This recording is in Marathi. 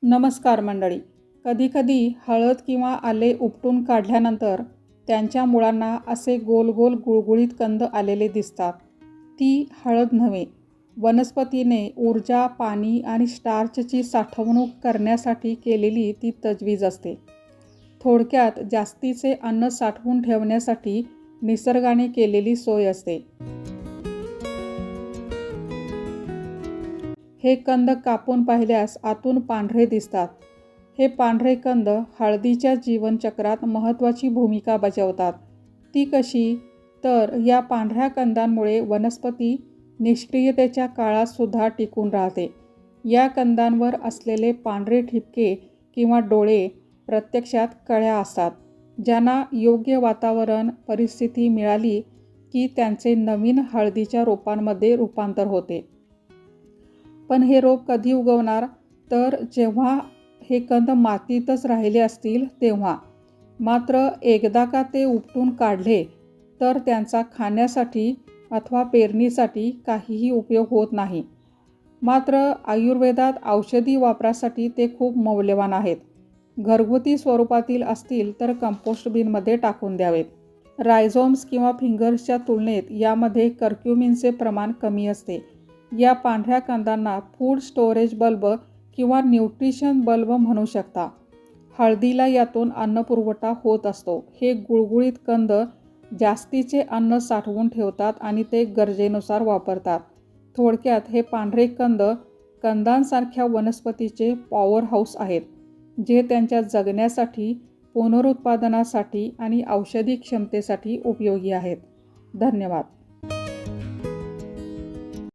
नमस्कार मंडळी. कधीकधी हळद किंवा आले उपटून काढल्यानंतर त्यांच्या मुळांना असे गोल गोल गुळगुळीत कंद आलेले दिसतात. ती हळद नव्हे, वनस्पतीने ऊर्जा, पाणी आणि स्टार्चची साठवणूक करण्यासाठी केलेली ती तजवीज असते. थोडक्यात जास्तीचे अन्न साठवून ठेवण्यासाठी निसर्गाने केलेली सोय असते. हे कंद कापून पाहिल्यास आतून पांढरे दिसतात. हे पांढरे कंद हळदीच्या जीवनचक्रात महत्त्वाची भूमिका बजावतात. ती कशी? तर या पांढऱ्या कंदांमुळे वनस्पती निष्क्रियतेच्या काळातसुद्धा टिकून राहते. या कंदांवर असलेले पांढरे ठिपके किंवा डोळे प्रत्यक्षात कळ्या असतात, ज्यांना योग्य वातावरण परिस्थिती मिळाली की त्यांचे नवीन हळदीच्या रोपांमध्ये रूपांतर होते. पण हे रोप कधी उगवणार? तर जेव्हा हे कंद मातीतच राहिले असतील तेव्हा. मात्र एकदा का ते उपटून काढले तर त्यांचा खाण्यासाठी अथवा पेरणीसाठी काहीही उपयोग होत नाही. मात्र आयुर्वेदात औषधी वापरासाठी ते खूप मौल्यवान आहेत. घरगुती स्वरूपातील असतील तर कंपोस्ट बिनमध्ये टाकून द्यावेत. रायझोम्स किंवा फिंगर्सच्या तुलनेत यामध्ये कर्क्युमिनचे प्रमाण कमी असते. या पांढऱ्या कंदांना फूड स्टोरेज बल्ब किंवा न्यूट्रिशन बल्ब म्हणू शकता. हळदीला यातून अन्नपुरवठा होत असतो. हे गुळगुळीत कंद जास्तीचे अन्न साठवून ठेवतात आणि ते गरजेनुसार वापरतात. थोडक्यात हे पांढरे कंद कंदांसारख्या वनस्पतीचे पॉवर हाऊस आहेत, जे त्यांच्या जगण्यासाठी, पुनरुत्पादनासाठी आणि औषधी क्षमतेसाठी उपयोगी आहेत. धन्यवाद.